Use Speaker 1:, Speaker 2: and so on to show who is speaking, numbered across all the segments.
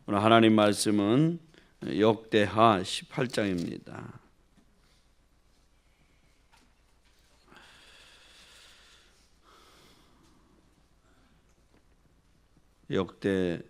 Speaker 1: 오늘 하나님 말씀은 역대하 18장입니다. 역대하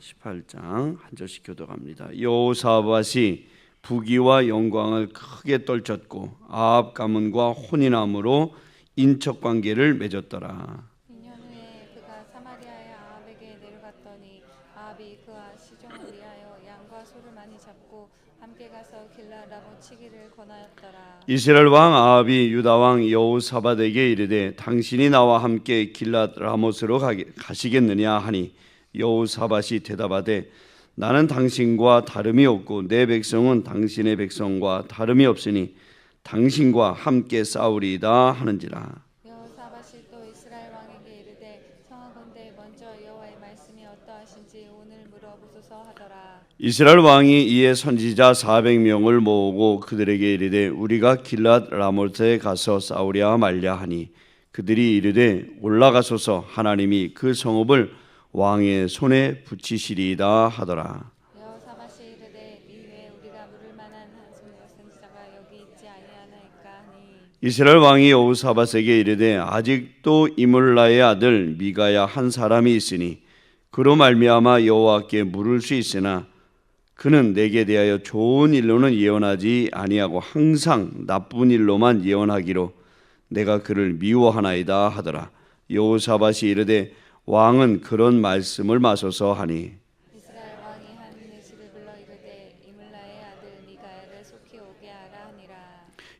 Speaker 1: 18장 한 절씩 교독합니다. 여호사밧이 부귀와 영광을 크게 떨쳤고 아합 가문과 혼인함으로 인척 관계를 맺었더라.
Speaker 2: 2년 후에 그가 사마리아의 아합에게 내려갔더니 아합이 그와 시종을 위하여 양과 소를 많이 잡고 함께 가서 길라 라못 치기를 권하였더라.
Speaker 1: 이스라엘 왕 아합이 유다 왕 여호사밧에게 이르되 당신이 나와 함께 길랏 라못으로 가시겠느냐 하니 여호사밧이 대답하되 나는 당신과 다름이 없고 내 백성은 당신의 백성과 다름이 없으니 당신과 함께 싸우리이다 하는지라.
Speaker 2: 여호사밧이 또 이스라엘 왕에게 이르되 청하건대 먼저 여호와의 말씀이 어떠하신지 오늘 물어보소서 하더라.
Speaker 1: 이스라엘 왕이 이에 선지자 400명을 모으고 그들에게 이르되 우리가 길랏 라못에 가서 싸우랴 말랴 하니 그들이 이르되 올라가소서 하나님이 그 성읍을 왕의 손에 붙이시리이다 하더라.
Speaker 2: 여호사밧이 이르되 이외에 우리가 물을 만한 한 선지자가 여기 있지 아니하나이까 하니
Speaker 1: 이스라엘 왕이 여호사밧에게 이르되 아직도 이물라의 아들 미가야 한 사람이 있으니 그로 말미암아 여호와께 물을 수 있으나 그는 내게 대하여 좋은 일로는 예언하지 아니하고 항상 나쁜 일로만 예언하기로 내가 그를 미워하나이다 하더라. 여호사밧이 이르되 왕은 그런 말씀을 마소서 하니
Speaker 2: 이스라엘 왕이 한 내시를 불러 이르되 이물라의 아들 미가야를 속히 오게 하라 하니라.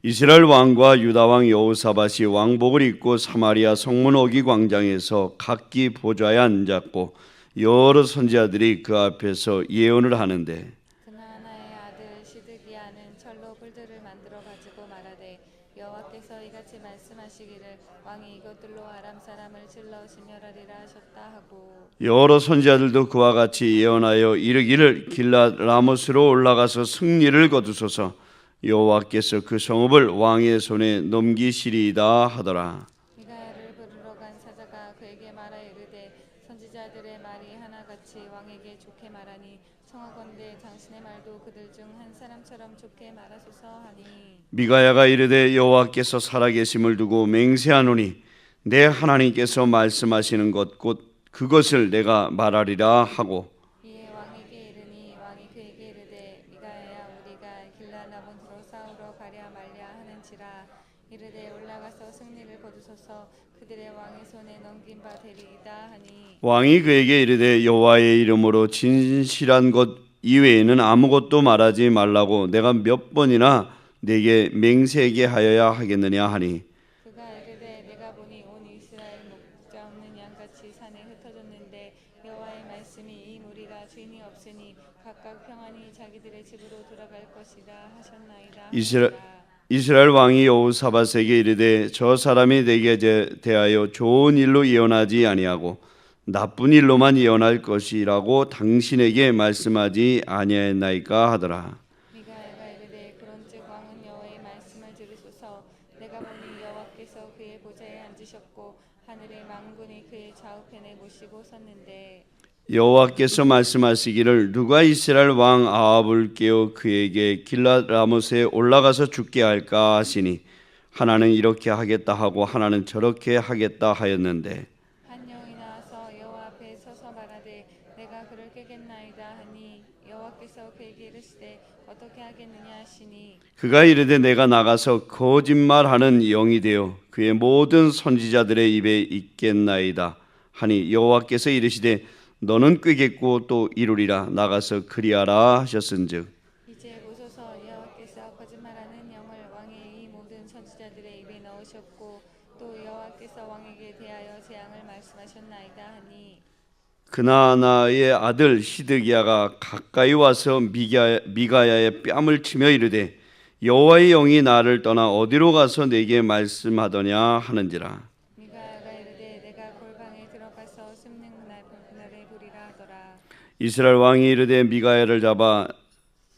Speaker 1: 이스라엘 왕과 유다 왕 여호사밧이 왕복을 입고 사마리아 성문 어기 광장에서 각기 보좌에 앉았고 여러 선지자들이 그 앞에서 예언을 하는데
Speaker 2: 그나아나의 아들 시드기야는 철로 뿔들을 만들어 가지고 말하되 여호와께서 이같이 말씀하시기를 왕이 이것들로 아람 사람을 질러 진멸하리라 하셨다 하고
Speaker 1: 여러 선지자들도 그와 같이 예언하여 이르기를 길랏 라못으로 올라가서 승리를 거두소서 여호와께서 그 성읍을 왕의 손에 넘기시리이다 하더라.
Speaker 2: 미가야를 부르러 간 사자가 그에게 말하 이르되 선지자들의 말이 하나같이 왕에게 좋게 말하니 청하건대 당신의 말도 그들 중 한 사람처럼 좋게 말하소서 하니
Speaker 1: 미가야가 이르되 여호와께서 살아계심을 두고 맹세하노니 내 하나님께서 말씀하시는 것 곧 그것을 내가 말하리라 하고
Speaker 2: 이에 왕에게 이르니 왕이 그에게 이르되 미가야야 우리가 길랏 라못으로 싸우러 가랴 말랴 하는지라 이르되 올라가서 승리를 거두소서 그들의 왕의 손에 넘긴 바 되리이다 하니
Speaker 1: 왕이 그에게 이르되 여호와의 이름으로 진실한 것 이외에는 아무것도 말하지 말라고 내가 몇 번이나 내게 맹세하게 하여야 하겠느냐 하니
Speaker 2: 그가 이르되 내가 보니 온 이스라엘 목자 없는 양같이 산에 흩어졌는데 여호와의 말씀이 이 무리가 주인이 없으니 각각 평안히 자기들의 집으로 돌아갈 것이다 하셨나이다.
Speaker 1: 이스라엘 왕이 여호사밧에게 이르되 저 사람이 내게 대하여 좋은 일로 예언하지 아니하고 나쁜 일로만 예언할 것이라고 당신에게 말씀하지 아니하였나이까 하더라.
Speaker 2: 미가야가 이르되 그런즉 왕은 여호와의 말씀을 들으소서 내가 보니 여호와께서 그의 보좌에 앉으셨고 하늘의 만군이 그의 좌우편에 모시고 섰는데
Speaker 1: 여호와께서 말씀하시기를 누가 이스라엘 왕 아합을 깨어 그에게 길랏 라못에 올라가서 죽게 할까 하시니 하나는 이렇게 하겠다 하고 하나는 저렇게 하겠다 하였는데
Speaker 2: 한 영이 나와서 여호와 앞에 서서 말하되 내가 그를 깨겠나이다 하니 여호와께서 그에게 이르시되 어떻게 하겠느냐 하시니
Speaker 1: 그가 이르되 내가 나가서 거짓말하는 영이 되어 그의 모든 선지자들의 입에 있겠나이다 하니 여호와께서 이르시되 너는 꾀겠고 또 이루리라 나가서 그리하라 하셨은즉
Speaker 2: 이제 보소서 여호와께서 거짓말하는 영을 왕의 이 모든 선지자들의 입에 넣으셨고 또 여호와께서 왕에게 대하여 재앙을 말씀하셨나이다 하니
Speaker 1: 그나나의 아들 시드기야가 가까이 와서 미가야의 뺨을 치며 이르되 여호와의 영이 나를 떠나 어디로 가서 내게 말씀하더냐 하는지라.
Speaker 2: 미가야가 이르되 내가 골방에 들어가서 숨는 그날에 보리라 하더라.
Speaker 1: 이스라엘 왕이 이르되 미가야를 잡아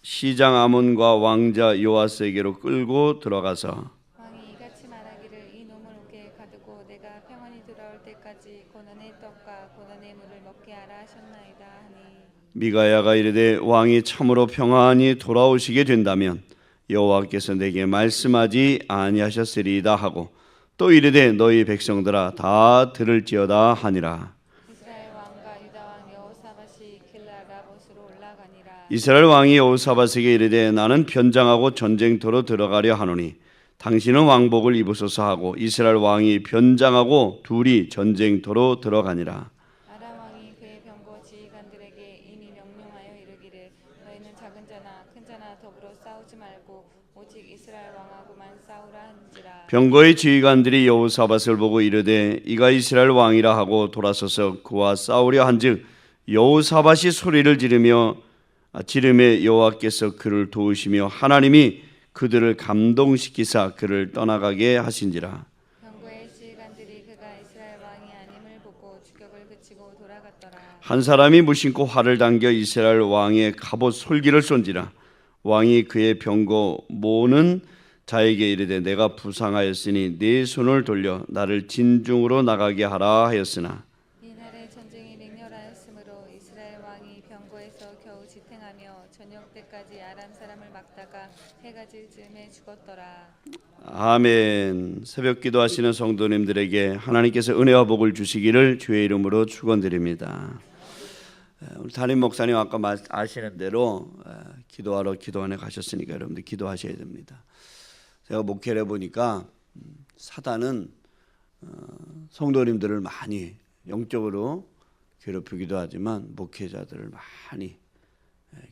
Speaker 1: 시장 아몬과 왕자 요아스에게로 끌고 들어가서
Speaker 2: 왕이 이같이 말하기를 이 놈을 옥에 가두고 내가 평안히 돌아올 때까지 고난의 떡과 고난의 물을 먹게 하라 하셨나이다 하니
Speaker 1: 미가야가 이르되 왕이 참으로 평안히 돌아오시게 된다면 여호와께서 내게 말씀하지 아니하셨으리이다 하고 또 이르되 너희 백성들아 다 들을지어다 하니라.
Speaker 2: 이스라엘 왕과 유다 왕 여호사밧이 길라라봇으로 올라가니라.
Speaker 1: 이스라엘 왕이 여호사밧에게 이르되 나는 변장하고 전쟁터로 들어가려 하노니 당신은 왕복을 입으소서 하고 이스라엘 왕이 변장하고 둘이 전쟁터로 들어가니라.
Speaker 2: 아람 왕이 그의 병거 지휘관들에게 이미 명령하여 이르기를 너희는 작은 자나 큰 자나 더불어 싸우지 말고 오직 이스라엘 왕하고만 싸우라 한지라.
Speaker 1: 병거의 지휘관들이 여호사밧을 보고 이르되 이가 이스라엘 왕이라 하고 돌아서서 그와 싸우려 한즉 여호사밧이 소리를 지르매 여호와께서 그를 도우시며 하나님이 그들을 감동시키사 그를 떠나가게 하신지라.
Speaker 2: 병거의 지휘관들이 그가 이스라엘 왕이 아님을 보고 주격을 그치고 돌아갔더라.
Speaker 1: 한 사람이 무심코 활을 당겨 이스라엘 왕의 갑옷 솔기를 쏜지라. 왕이 그의 병거 모는 자에게 이르되 내가 부상하였으니 네 손을 돌려 나를 진중으로 나가게 하라 하였으나
Speaker 2: 이날에 전쟁이 맹렬하였으므로 이스라엘 왕이 병거에서 겨우 지탱하며 저녁 때까지 아람 사람을 막다가 해가 질 즈음에 죽었더라.
Speaker 1: 아멘. 새벽 기도하시는 성도님들에게 하나님께서 은혜와 복을 주시기를 주의 이름으로 축원드립니다. 우리 담임 목사님 아까 아시는 대로 기도하러 기도원에 가셨으니까 여러분들 기도하셔야 됩니다. 제가 목회를 해보니까 사단은 성도님들을 많이 영적으로 괴롭히기도 하지만 목회자들을 많이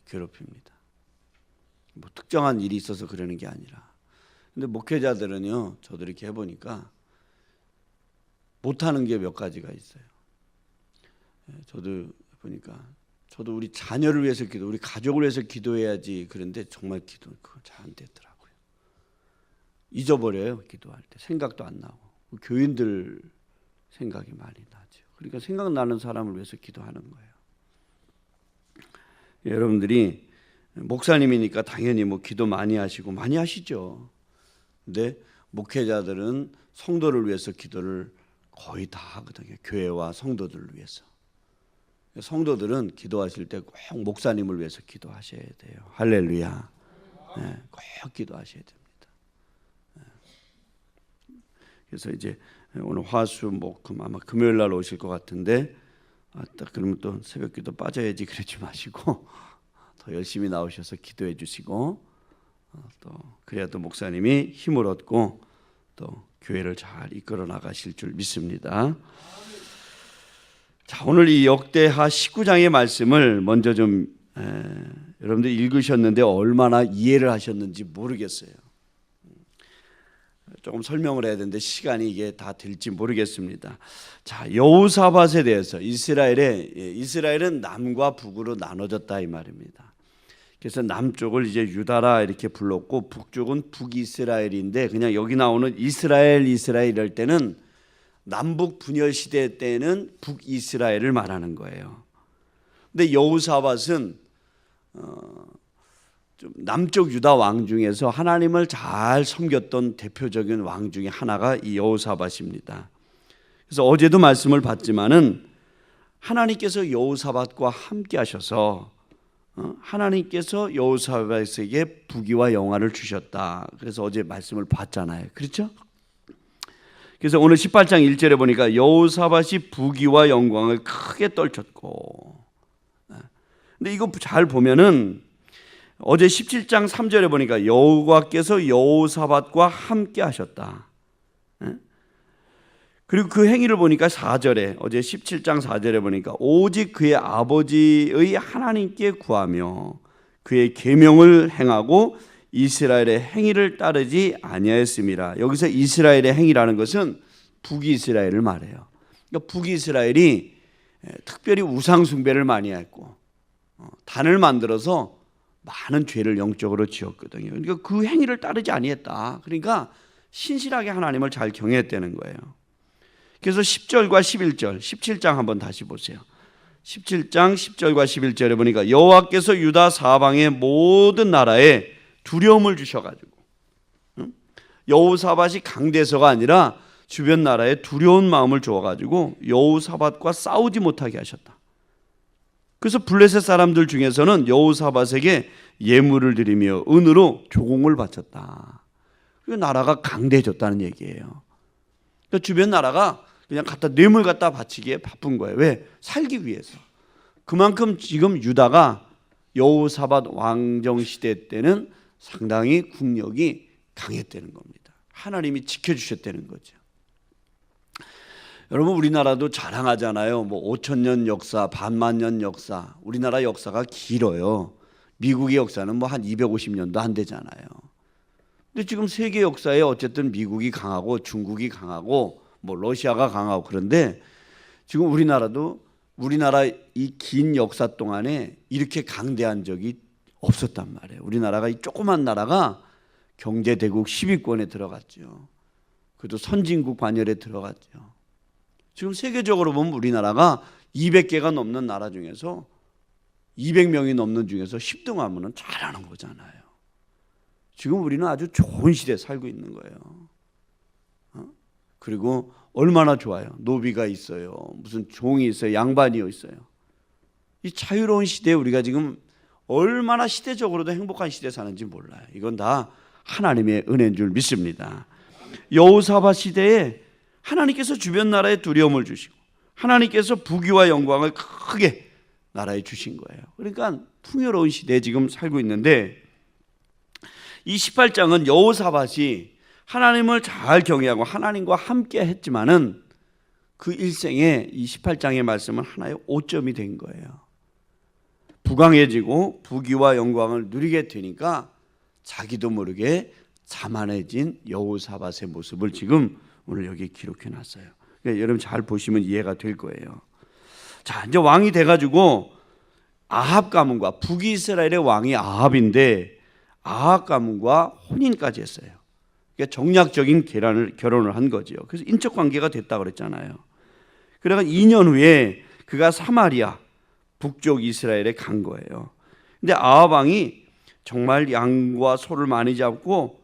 Speaker 1: 괴롭힙니다. 뭐 특정한 일이 있어서 그러는 게 아니라. 근데 목회자들은요, 저도 이렇게 해보니까 못하는 게 몇 가지가 있어요. 저도 보니까 저도 우리 자녀를 위해서 우리 가족을 위해서 기도해야지 그런데 정말 그거 잘 안 되더라고요. 잊어버려요. 기도할 때 생각도 안 나고 교인들 생각이 많이 나죠. 그러니까 생각나는 사람을 위해서 기도하는 거예요. 여러분들이 목사님이니까 당연히 뭐 기도 많이 하시고 많이 하시죠. 근데 목회자들은 성도를 위해서 기도를 거의 다 하거든요. 교회와 성도들을 위해서. 성도들은 기도하실 때 꼭 목사님을 위해서 기도하셔야 돼요. 할렐루야. 네, 꼭 기도하셔야 됩니다. 그래서 이제 오늘 화수목금 아마 금요일 날 오실 것 같은데 딱 그러면 또 새벽기도 빠져야지 그러지 마시고 더 열심히 나오셔서 기도해 주시고 또 그래야 또 목사님이 힘을 얻고 또 교회를 잘 이끌어 나가실 줄 믿습니다. 자, 오늘 이 역대하 19장의 말씀을 먼저 좀 여러분들 읽으셨는데 얼마나 이해를 하셨는지 모르겠어요. 조금 설명을 해야 되는데 시간이 이게 다 될지 모르겠습니다. 자, 여호사밧에 대해서 이스라엘은 남과 북으로 나눠졌다 이 말입니다. 그래서 남쪽을 이제 유다라 이렇게 불렀고 북쪽은 북이스라엘인데 그냥 여기 나오는 이스라엘 이럴 때는 남북 분열 시대 때는 북이스라엘을 말하는 거예요. 근데 여호사밧은 좀 남쪽 유다 왕 중에서 하나님을 잘 섬겼던 대표적인 왕 중에 하나가 이 여호사밧입니다. 그래서 어제도 말씀을 봤지만은 하나님께서 여호사밧과 함께 하셔서 하나님께서 여호사밧에게 부귀와 영화를 주셨다. 그래서 어제 말씀을 봤잖아요. 그렇죠? 그래서 오늘 18장 1절에 보니까 여호사밧이 부귀와 영광을 크게 떨쳤고, 근데 이거 잘 보면은 어제 17장 3절에 보니까 여호와께서 여호사밧과 함께 하셨다. 그리고 그 행위를 보니까 4절에 어제 17장 4절에 보니까 오직 그의 아버지의 하나님께 구하며 그의 계명을 행하고 이스라엘의 행위를 따르지 아니하였음이라. 여기서 이스라엘의 행위라는 것은 북이스라엘을 말해요. 그러니까 북이스라엘이 특별히 우상 숭배를 많이 했고 단을 만들어서 많은 죄를 영적으로 지었거든요. 그러니까 그 행위를 따르지 아니했다. 그러니까 신실하게 하나님을 잘 경외했다는 거예요. 그래서 10절과 11절, 17장 한번 다시 보세요. 17장 10절과 11절에 보니까 여호와께서 유다 사방의 모든 나라에 두려움을 주셔가지고 여호사밧이 강대서가 아니라 주변 나라에 두려운 마음을 주어가지고 여호사밧과 싸우지 못하게 하셨다. 그래서 블레셋 사람들 중에서는 여호사밧에게 예물을 드리며 은으로 조공을 바쳤다. 그 나라가 강대해졌다는 얘기예요. 그러니까 주변 나라가 그냥 뇌물 갖다 바치기에 바쁜 거예요. 왜? 살기 위해서. 그만큼 지금 유다가 여호사밧 왕정 시대 때는 상당히 국력이 강했다는 겁니다. 하나님이 지켜주셨다는 거죠. 여러분, 우리나라도 자랑하잖아요. 5,000년 역사, 반만년 역사. 우리나라 역사가 길어요. 미국의 역사는 한 250년도 안 되잖아요. 근데 지금 세계 역사에 어쨌든 미국이 강하고 중국이 강하고 러시아가 강하고 그런데 지금 우리나라도 우리나라 이 긴 역사 동안에 이렇게 강대한 적이 없었단 말이에요. 우리나라가 이 조그만 나라가 경제대국 10위권에 들어갔죠. 그래도 선진국 반열에 들어갔죠. 지금 세계적으로 보면 우리나라가 200개가 넘는 나라 중에서 200명이 넘는 중에서 10등 하면 잘하는 거잖아요. 지금 우리는 아주 좋은 시대에 살고 있는 거예요. 그리고 얼마나 좋아요. 노비가 있어요. 무슨 종이 있어요. 양반이 있어요. 이 자유로운 시대에 우리가 지금 얼마나 시대적으로도 행복한 시대에 사는지 몰라요. 이건 다 하나님의 은혜인 줄 믿습니다. 여호사밧 시대에 하나님께서 주변 나라에 두려움을 주시고 하나님께서 부귀와 영광을 크게 나라에 주신 거예요. 그러니까 풍요로운 시대에 지금 살고 있는데 이 18장은 여호사밧이 하나님을 잘 경외하고 하나님과 함께 했지만은 그 일생에 이 18장의 말씀은 하나의 오점이 된 거예요. 부강해지고 부귀와 영광을 누리게 되니까 자기도 모르게 자만해진 여호사밧의 모습을 지금 오늘 여기 기록해 놨어요. 그러니까 여러분 잘 보시면 이해가 될 거예요. 자, 이제 왕이 돼가지고 아합 가문과 북이스라엘의 왕이 아합인데 아합 가문과 혼인까지 했어요. 그러니까 정략적인 결혼을 한 거죠. 그래서 인적 관계가 됐다고 그랬잖아요. 그래가 2년 후에 그가 사마리아 북쪽 이스라엘에 간 거예요. 근데 아합 왕이 정말 양과 소를 많이 잡고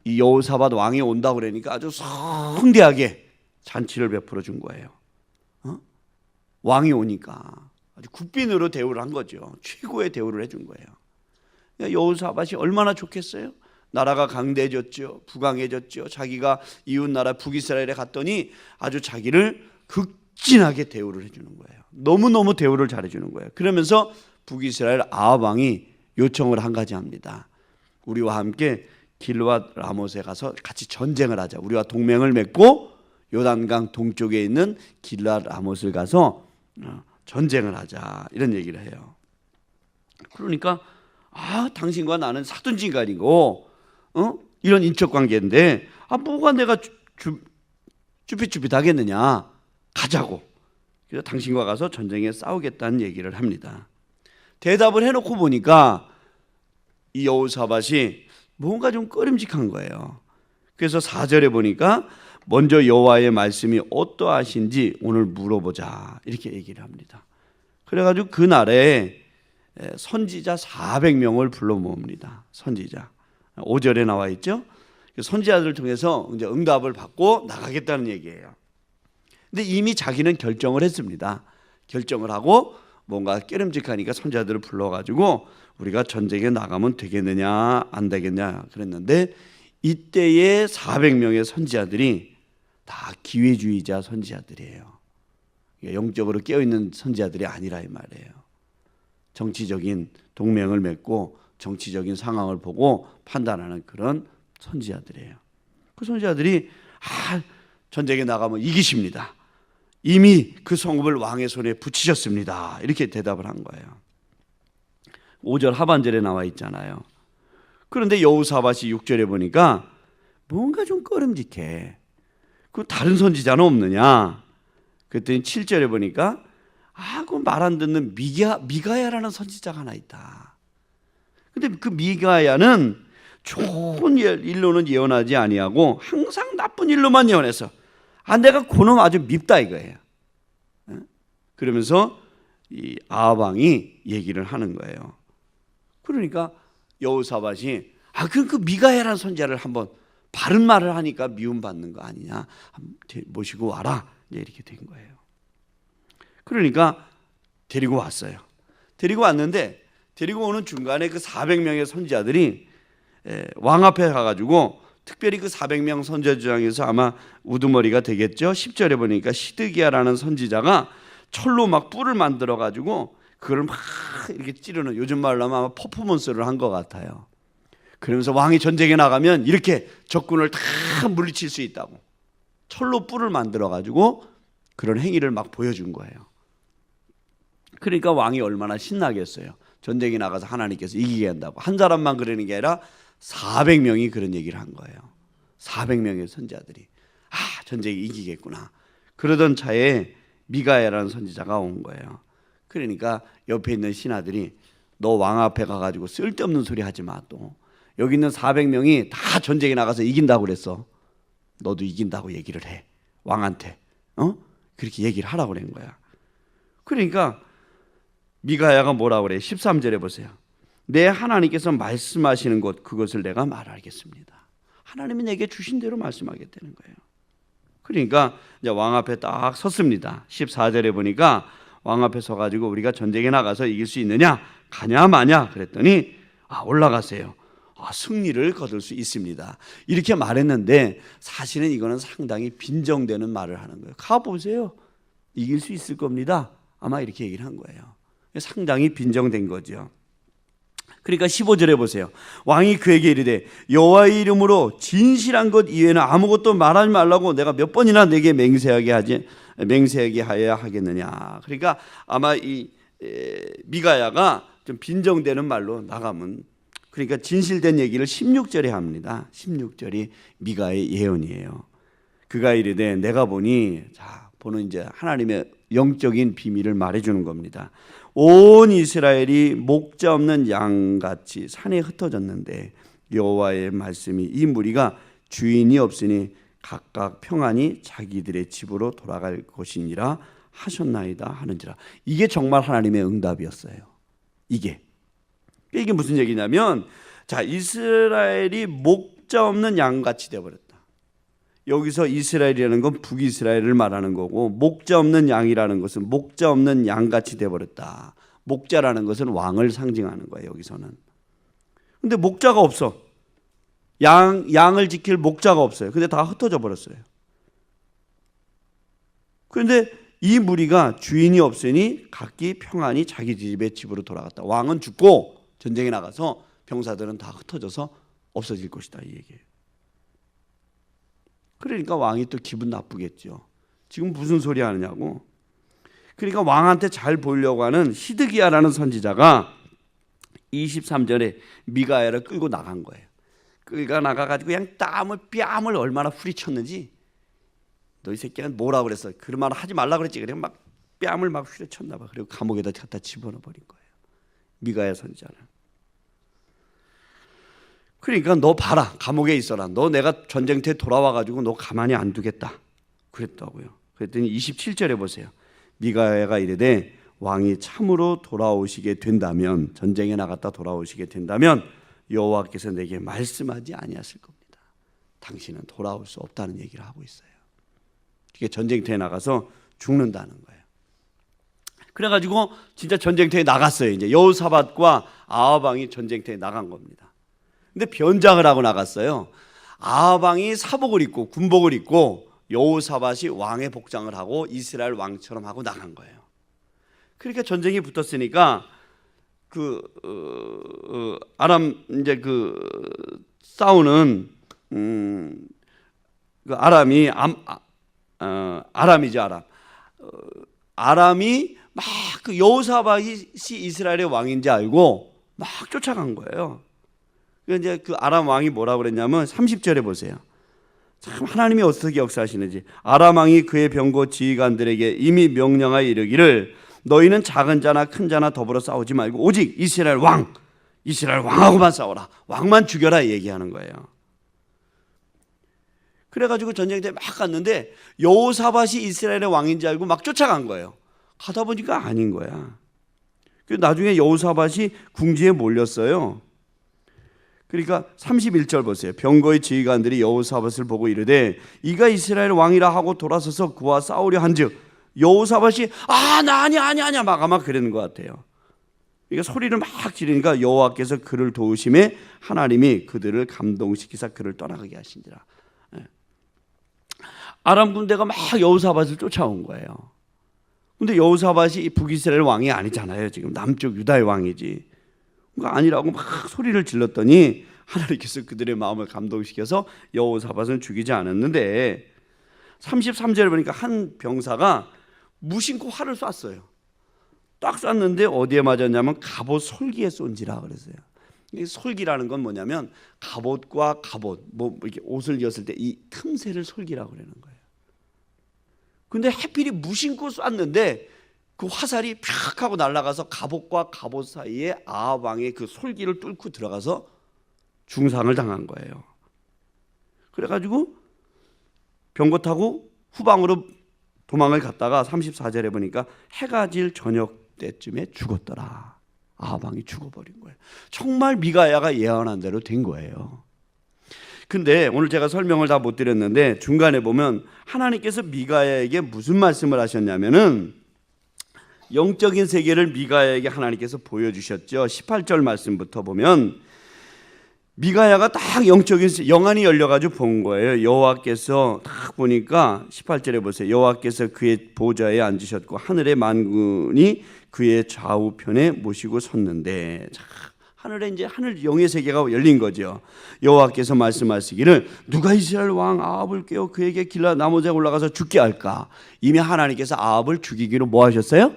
Speaker 1: 이 여호사밧 왕이 온다고 그러니까 아주 성대하게 잔치를 베풀어 준 거예요. 왕이 오니까 아주 국빈으로 대우를 한 거죠. 최고의 대우를 해준 거예요. 그러니까 여호사밧이 얼마나 좋겠어요? 나라가 강대해졌죠. 부강해졌죠. 자기가 이웃 나라 북이스라엘에 갔더니 아주 자기를 극진하게 대우를 해주는 거예요. 너무너무 대우를 잘해주는 거예요. 그러면서 북이스라엘 아합 왕이 요청을 한 가지 합니다. 우리와 함께 길르앗 라못에 가서 같이 전쟁을 하자. 우리와 동맹을 맺고 요단강 동쪽에 있는 길르앗 라못을 가서 전쟁을 하자. 이런 얘기를 해요. 그러니까 당신과 나는 사돈지간이고 이런 인적 관계인데 뭐가 내가 쭈삣쭈삣 하겠느냐. 가자고. 그래서 당신과 가서 전쟁에 싸우겠다는 얘기를 합니다. 대답을 해놓고 보니까 이 여호사밧이 뭔가 좀 꺼림직한 거예요. 그래서 4절에 보니까 먼저 여호와의 말씀이 어떠하신지 오늘 물어보자 이렇게 얘기를 합니다. 그래가지고 그날에 선지자 400명을 불러 모읍니다. 선지자 5절에 나와 있죠. 선지자들을 통해서 이제 응답을 받고 나가겠다는 얘기예요. 근데 이미 자기는 결정을 했습니다. 결정을 하고 뭔가 깨름직하니까 선지자들을 불러가지고 우리가 전쟁에 나가면 되겠느냐 안 되겠냐 그랬는데 이때의 400명의 선지자들이 다 기회주의자 선지자들이에요. 영적으로 깨어있는 선지자들이 아니라 이 말이에요. 정치적인 동맹을 맺고 정치적인 상황을 보고 판단하는 그런 선지자들이에요. 그 선지자들이 전쟁에 나가면 이기십니다. 이미 그 성읍을 왕의 손에 붙이셨습니다. 이렇게 대답을 한 거예요. 5절 하반절에 나와 있잖아요. 그런데 여호사밧이 6절에 보니까 뭔가 좀 꺼름직해. 그 다른 선지자는 없느냐? 그랬더니 7절에 보니까 그 말 안 듣는 미가야라는 선지자가 하나 있다. 근데 그 미가야는 좋은 일로는 예언하지 아니하고 항상 나쁜 일로만 예언해서 내가 그놈 아주 밉다 이거예요. 그러면서 이 아합 왕이 얘기를 하는 거예요. 그러니까 여호사밧이 그 미가야라는 선지자를 한번 바른 말을 하니까 미움 받는 거 아니냐, 모시고 와라 이렇게 된 거예요. 그러니까 데리고 왔어요. 데리고 왔는데 데리고 오는 중간에 그 400명의 선지자들이 왕 앞에 가가지고 특별히 그 400명 선지자 중에서 아마 우두머리가 되겠죠. 10절에 보니까 시드기야라는 선지자가 철로 막 뿔을 만들어 가지고 그걸 막 이렇게 찌르는, 요즘 말로 하면 아마 퍼포먼스를 한 것 같아요. 그러면서 왕이 전쟁에 나가면 이렇게 적군을 다 물리칠 수 있다고 철로 뿔을 만들어 가지고 그런 행위를 막 보여준 거예요. 그러니까 왕이 얼마나 신나겠어요. 전쟁에 나가서 하나님께서 이기게 한다고. 한 사람만 그러는 게 아니라 400명이 그런 얘기를 한 거예요. 400명의 선지자들이 전쟁에 이기겠구나. 그러던 차에 미가야라는 선지자가 온 거예요. 그러니까 옆에 있는 신하들이 너 왕 앞에 가가지고 쓸데없는 소리 하지 마. 또 여기 있는 400명이 다 전쟁에 나가서 이긴다고 그랬어. 너도 이긴다고 얘기를 해. 왕한테. 그렇게 얘기를 하라고 그런 거야. 그러니까 미가야가 뭐라고 그래? 13절에 보세요. 내 하나님께서 말씀하시는 것 그것을 내가 말하겠습니다. 하나님이 내게 주신 대로 말씀하겠다는 거예요. 그러니까 이제 왕 앞에 딱 섰습니다. 14절에 보니까 왕 앞에 서가지고 우리가 전쟁에 나가서 이길 수 있느냐, 가냐 마냐 그랬더니 올라가세요. 승리를 거둘 수 있습니다. 이렇게 말했는데 사실은 이거는 상당히 빈정되는 말을 하는 거예요. 가보세요. 이길 수 있을 겁니다. 아마 이렇게 얘기를 한 거예요. 상당히 빈정된 거죠. 그러니까 15절에 보세요. 왕이 그에게 이르되 여호와의 이름으로 진실한 것 이외에는 아무것도 말하지 말라고 내가 몇 번이나 내게 맹세하게 하여야 하겠느냐. 그러니까 아마 이 미가야가 좀 빈정되는 말로 나가면, 그러니까 진실된 얘기를 16절에 합니다. 16절이 미가의 예언이에요. 그가 이르되 내가 보니, 보는 이제 하나님의 영적인 비밀을 말해주는 겁니다. 온 이스라엘이 목자 없는 양같이 산에 흩어졌는데 여호와의 말씀이 이 무리가 주인이 없으니 각각 평안히 자기들의 집으로 돌아갈 것이니라 하셨나이다 하는지라. 이게 정말 하나님의 응답이었어요. 이게 무슨 얘기냐면, 이스라엘이 목자 없는 양같이 되어버렸다. 여기서 이스라엘이라는 건 북이스라엘을 말하는 거고, 목자 없는 양이라는 것은 목자 없는 양같이 되어버렸다. 목자라는 것은 왕을 상징하는 거예요. 여기서는. 근데 목자가 없어. 양을 지킬 목자가 없어요. 근데 다 흩어져 버렸어요. 그런데 이 무리가 주인이 없으니 각기 평안히 자기 집의 집으로 돌아갔다. 왕은 죽고 전쟁에 나가서 병사들은 다 흩어져서 없어질 것이다, 이 얘기예요. 그러니까 왕이 또 기분 나쁘겠죠. 지금 무슨 소리 하느냐고. 그러니까 왕한테 잘 보이려고 하는 시드기야라는 선지자가 23절에 미가야를 끌고 나간 거예요. 끌고 나가가지고 그냥 뺨을 얼마나 후리쳤는지. 너 이 새끼는 뭐라 그랬어? 그런 말 하지 말라 그랬지. 그래 막 뺨을 막 후려쳤나 봐. 그리고 감옥에다 갖다 집어넣어 버린 거예요. 미가야 선지자는. 그러니까 너 봐라, 감옥에 있어라. 너 내가 전쟁터에 돌아와가지고 너 가만히 안 두겠다 그랬다고요. 그랬더니 27절에 보세요. 미가야가 이르되 왕이 참으로 돌아오시게 된다면, 전쟁에 나갔다 돌아오시게 된다면 여호와께서 내게 말씀하지 아니하실 겁니다. 당신은 돌아올 수 없다는 얘기를 하고 있어요. 이게 전쟁터에 나가서 죽는다는 거예요. 그래가지고 진짜 전쟁터에 나갔어요. 이제 여호사밧과 아합 왕이 전쟁터에 나간 겁니다. 근데 변장을 하고 나갔어요. 아합 왕이 사복을 입고 군복을 입고 여호사밧이 왕의 복장을 하고 이스라엘 왕처럼 하고 나간 거예요. 그러니까 전쟁이 붙었으니까 아람 이제 싸우는 아람이 아람이죠, 아람. 아람이 막 여호사밧이 이스라엘의 왕인지 알고 막 쫓아간 거예요. 이제 아람 왕이 뭐라고 그랬냐면 30절에 보세요. 참 하나님이 어떻게 역사하시는지. 아람 왕이 그의 병거 지휘관들에게 이미 명령하여 이르기를 너희는 작은 자나 큰 자나 더불어 싸우지 말고 오직 이스라엘 왕하고만 싸워라. 왕만 죽여라 얘기하는 거예요. 그래가지고 전쟁터에 막 갔는데 여호사밧이 이스라엘의 왕인지 알고 막 쫓아간 거예요. 가다 보니까 아닌 거야. 나중에 여호사밧이 궁지에 몰렸어요. 그러니까 31절 보세요. 병거의 지휘관들이 여호사밧을 보고 이르되 이가 이스라엘 왕이라 하고 돌아서서 그와 싸우려 한즉 여호사밧이 나 아니야 막 아마 그러는 것 같아요. 그러니까 소리를 막 지르니까 여호와께서 그를 도우심에 하나님이 그들을 감동시키사 그를 떠나가게 하신지라. 아람 군대가 막 여호사밧을 쫓아온 거예요. 근데 여호사밧이 북이스라엘 왕이 아니잖아요. 지금 남쪽 유다의 왕이지. 그러니까 아니라고 막 소리를 질렀더니 하나님께서 그들의 마음을 감동시켜서 여호사밧은 죽이지 않았는데 33절에 보니까 한 병사가 무심코 활을 쐈어요. 딱 쐈는데 어디에 맞았냐면 갑옷 솔기에 쏜지라 그랬어요. 이 솔기라는 건 뭐냐면 갑옷과 갑옷 뭐 이렇게 옷을 이었을 때 이 틈새를 솔기라고 그러는 거예요. 근데 해필이 무심코 쐈는데 그 화살이 팍 하고 날아가서 갑옷과 갑옷 사이에 아합 왕의 그 솔기를 뚫고 들어가서 중상을 당한 거예요. 그래가지고 병거 타고 후방으로 도망을 갔다가 34절에 보니까 해가 질 저녁 때쯤에 죽었더라. 아합 왕이 죽어버린 거예요. 정말 미가야가 예언한 대로 된 거예요. 근데 오늘 제가 설명을 다 못 드렸는데 중간에 보면 하나님께서 미가야에게 무슨 말씀을 하셨냐면은 영적인 세계를 미가야에게 하나님께서 보여주셨죠. 18절 말씀부터 보면 미가야가 딱 영적인 영안이 열려가지고 본 거예요. 여호와께서 딱 보니까 18절에 보세요. 여호와께서 그의 보좌에 앉으셨고 하늘의 만군이 그의 좌우편에 모시고 섰는데, 자, 하늘에 이제 하늘 영의 세계가 열린 거죠. 여호와께서 말씀하시기를 누가 이스라엘 왕 아합을 깨워 그에게 길라 나무에 올라가서 죽게 할까? 이미 하나님께서 아합을 죽이기로 뭐 하셨어요?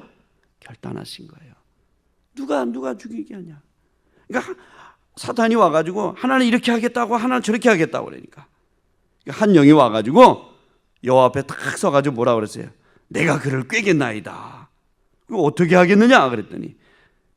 Speaker 1: 결단하신 거예요. 누가 죽이게 하냐? 그러니까 사탄이 와가지고 하나는 이렇게 하겠다고 하나는 저렇게 하겠다고 그러니까 한 영이 와가지고 여호와 앞에 탁 서가지고 뭐라 그랬어요? 내가 그를 꿰겠나이다. 그거 어떻게 하겠느냐 그랬더니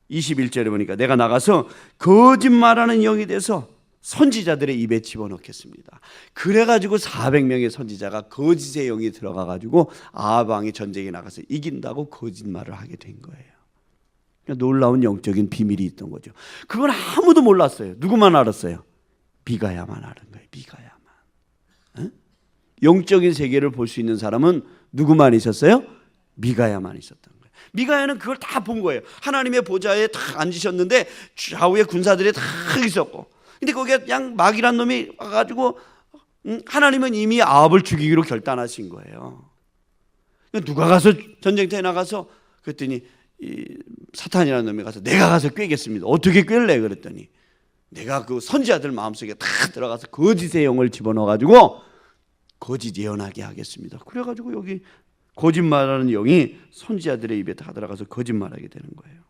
Speaker 1: 21절에 보니까 내가 나가서 거짓말하는 영이 돼서 선지자들의 입에 집어넣겠습니다. 그래가지고 400명의 선지자가 거짓의 영이 들어가가지고 아합 왕이 전쟁에 나가서 이긴다고 거짓말을 하게 된 거예요. 놀라운 영적인 비밀이 있던 거죠. 그건 아무도 몰랐어요. 누구만 알았어요? 미가야만 아는 거예요. 미가야만. 에? 영적인 세계를 볼 수 있는 사람은 누구만 있었어요? 미가야만 있었던 거예요. 미가야는 그걸 다 본 거예요. 하나님의 보좌에 딱 앉으셨는데 좌우에 군사들이 다 있었고, 근데 거기에 그냥 막이란 놈이 와가지고 하나님은 이미 아합을 죽이기로 결단하신 거예요. 누가 가서 전쟁터에 나가서 그랬더니 이 사탄이라는 놈이 가서 내가 가서 꿰겠습니다. 어떻게 꿰래? 그랬더니 내가 그 선지자들 마음속에 다 들어가서 거짓의 영을 집어넣어가지고 거짓 예언하게 하겠습니다. 그래가지고 여기 거짓말하는 영이 선지자들의 입에 다 들어가서 거짓말하게 되는 거예요.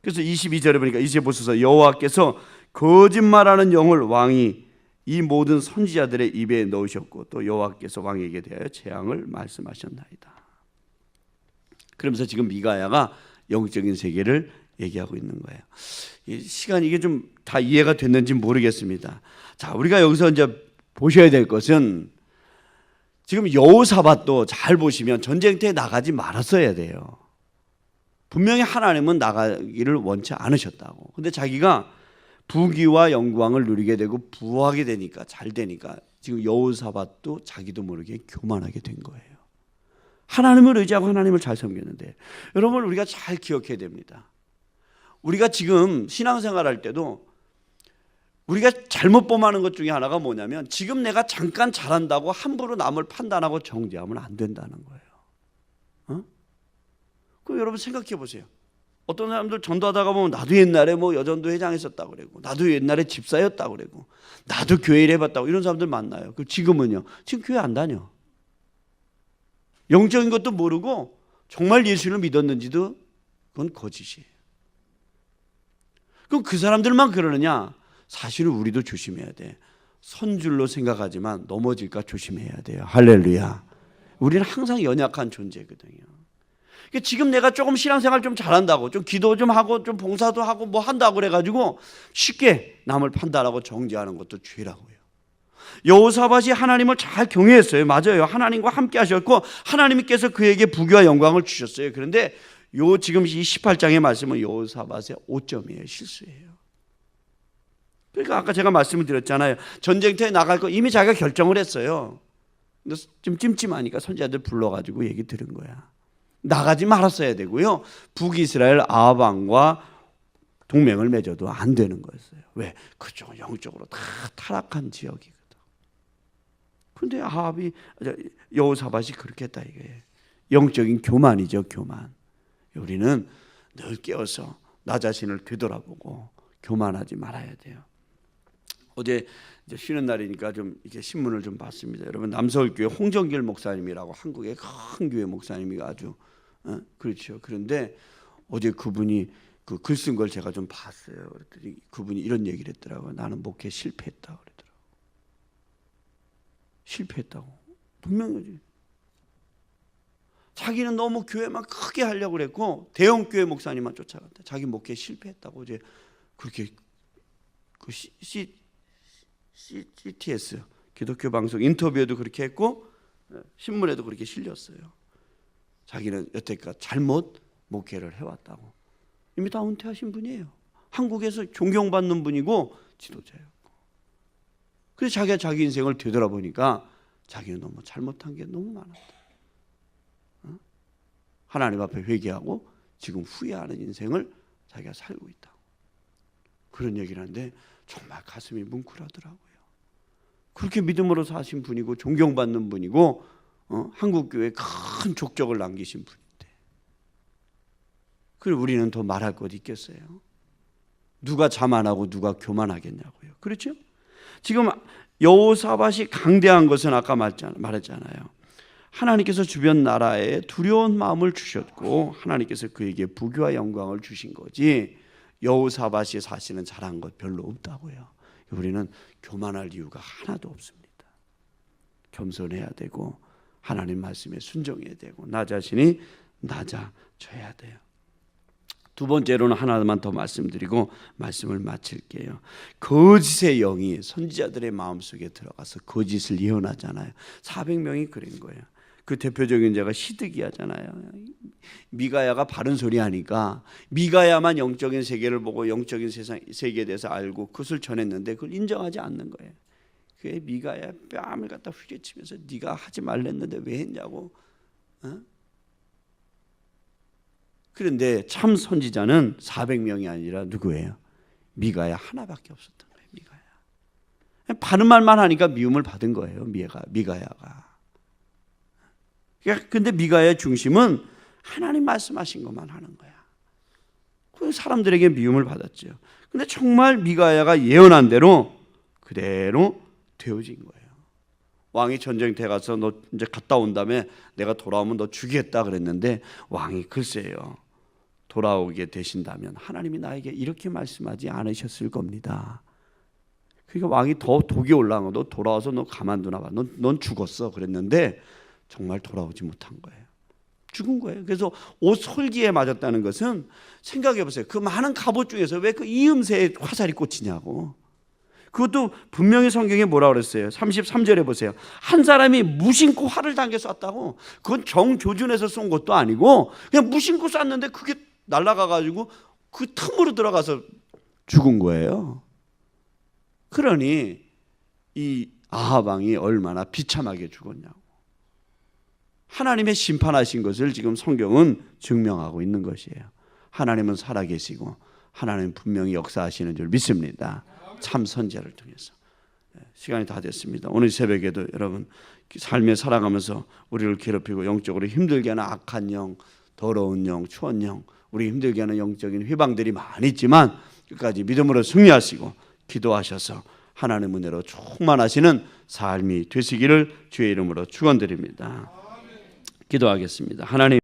Speaker 1: 그래서 22절에 보니까 이제 보소서 여호와께서 거짓말하는 영을 왕이 이 모든 선지자들의 입에 넣으셨고 또 여호와께서 왕에게 대하여 재앙을 말씀하셨나이다. 그러면서 지금 미가야가 영적인 세계를 얘기하고 있는 거예요. 이 시간 이게 좀 다 이해가 됐는지 모르겠습니다. 자, 우리가 여기서 이제 보셔야 될 것은 지금 여호사밧도 잘 보시면 전쟁터에 나가지 말았어야 돼요. 분명히 하나님은 나가기를 원치 않으셨다고. 근데 자기가 부귀와 영광을 누리게 되고 부하게 되니까 잘 되니까 지금 여호사밧도 자기도 모르게 교만하게 된 거예요. 하나님을 의지하고 하나님을 잘 섬겼는데, 여러분 우리가 잘 기억해야 됩니다. 우리가 지금 신앙생활할 때도 우리가 잘못 범하는 것 중에 하나가 뭐냐면 지금 내가 잠깐 잘한다고 함부로 남을 판단하고 정죄하면 안 된다는 거예요. 그럼 여러분 생각해 보세요. 어떤 사람들 전도하다가 보면 나도 옛날에 뭐 여전도 회장했었다고 그러고 나도 옛날에 집사였다고 그러고 나도 교회 일 해봤다고 이런 사람들 만나요. 그 지금은요? 지금 교회 안 다녀. 영적인 것도 모르고 정말 예수를 믿었는지도 그건 거짓이에요. 그럼 그 사람들만 그러느냐? 사실은 우리도 조심해야 돼. 선줄로 생각하지만 넘어질까 조심해야 돼요. 할렐루야. 우리는 항상 연약한 존재거든요. 그러니까 지금 내가 조금 신앙생활 좀 잘한다고 좀 기도 좀 하고 좀 봉사도 하고 뭐 한다고 그래가지고 쉽게 남을 판단하고 정죄하는 것도 죄라고요. 여호사밧이 하나님을 잘 경외했어요. 맞아요. 하나님과 함께 하셨고 하나님께서 그에게 부귀와 영광을 주셨어요. 그런데 요 지금 이 18장의 말씀은 여호사밧의 오점이에요. 실수예요. 그러니까 아까 제가 말씀을 드렸잖아요. 전쟁터에 나갈 거 이미 자기가 결정을 했어요. 근데 좀 찜찜하니까 선지자들 불러가지고 얘기 들은 거야. 나가지 말았어야 되고요. 북이스라엘 아합 왕과 동맹을 맺어도 안 되는 거였어요. 왜? 그쪽은 영적으로 다 타락한 지역이거든. 그런데 아합이 여호사밧이 그렇게 했다 이거예요. 영적인 교만이죠, 교만. 우리는 늘 깨어서 나 자신을 되돌아보고 교만하지 말아야 돼요. 어제 이제 쉬는 날이니까 좀 이렇게 신문을 좀 봤습니다. 여러분 남서울교회 홍정길 목사님이라고 한국의 큰 교회 목사님이 아주 그렇죠. 그런데 어제 그분이 그 글 쓴 걸 제가 좀 봤어요. 그랬더니 그분이 이런 얘기를 했더라고요. 나는 목회 실패했다 그러더라고요. 실패했다고. 분명히 자기는 너무 교회만 크게 하려고 그랬고 대형 교회 목사님만 쫓아갔다. 자기 목회 실패했다고 어제 그렇게 그 CTS 기독교 방송 인터뷰에도 그렇게 했고 신문에도 그렇게 실렸어요. 자기는 여태까지 잘못 목회를 해왔다고. 이미 다 은퇴하신 분이에요. 한국에서 존경받는 분이고 지도자였고. 그래서 자기가 자기 인생을 되돌아보니까 자기는 너무 잘못한 게 너무 많았다. 하나님 앞에 회개하고 지금 후회하는 인생을 자기가 살고 있다고. 그런 얘기를 하는데 정말 가슴이 뭉클하더라고요. 그렇게 믿음으로 사신 분이고 존경받는 분이고 한국교회에 큰 족적을 남기신 분인데 그리고 우리는 더 말할 것 있겠어요? 누가 자만하고 누가 교만하겠냐고요. 그렇죠? 지금 여호사밧이 강대한 것은 아까 말했잖아요. 하나님께서 주변 나라에 두려운 마음을 주셨고 하나님께서 그에게 부귀와 영광을 주신 거지 여호사밧이 사실은 잘한 것 별로 없다고요. 우리는 교만할 이유가 하나도 없습니다. 겸손해야 되고 하나님 말씀에 순종해야 되고 나 자신이 낮아져야 돼요. 두 번째로는 하나만 더 말씀드리고 말씀을 마칠게요. 거짓의 영이 선지자들의 마음속에 들어가서 거짓을 예언하잖아요. 400명이 그런 거예요. 그 대표적인 자가 시드기야잖아요. 미가야가 바른 소리 하니까 미가야만 영적인 세계를 보고 영적인 세계에 대해서 알고 그것을 전했는데 그걸 인정하지 않는 거예요. 그게 미가야 뺨을 갖다 휘저치면서 네가 하지 말랬는데 왜 했냐고. 그런데 참 선지자는 400명이 아니라 누구예요? 미가야 하나밖에 없었던 거예요. 미가야. 바른 말만 하니까 미움을 받은 거예요. 미가야가. 근데 미가야의 중심은 하나님 말씀하신 것만 하는 거야. 그 사람들에게 미움을 받았죠. 근데 정말 미가야가 예언한 대로 그대로 되어진 거예요. 왕이 전쟁터에 가서 너 이제 갔다 온 다음에 내가 돌아오면 너 죽이겠다 그랬는데 왕이 글쎄요. 돌아오게 되신다면 하나님이 나에게 이렇게 말씀하지 않으셨을 겁니다. 그러니까 왕이 더 독이 올라간 거. 너 돌아와서 너 가만두나 봐. 넌 죽었어 그랬는데 정말 돌아오지 못한 거예요. 죽은 거예요. 그래서 옷 솔기에 맞았다는 것은 생각해 보세요. 그 많은 갑옷 중에서 왜 그 이음새에 화살이 꽂히냐고. 그것도 분명히 성경에 뭐라고 그랬어요. 33절에 보세요. 한 사람이 무심코 활을 당겨 쐈다고. 그건 정교준에서 쏜 것도 아니고 그냥 무심코 쐈는데 그게 날아가가지고 그 틈으로 들어가서 죽은 거예요. 그러니 이 아합 왕이 얼마나 비참하게 죽었냐고. 하나님의 심판하신 것을 지금 성경은 증명하고 있는 것이에요. 하나님은 살아계시고 하나님은 분명히 역사하시는 줄 믿습니다. 참 선지자를 통해서. 시간이 다 됐습니다. 오늘 새벽에도 여러분 삶에 살아가면서 우리를 괴롭히고 영적으로 힘들게 하는 악한 영, 더러운 영, 추한 영, 우리 힘들게 하는 영적인 회방들이 많이 있지만 끝까지 믿음으로 승리하시고 기도하셔서 하나님의 은혜로 충만하시는 삶이 되시기를 주의 이름으로 축원드립니다. 기도하겠습니다. 하나님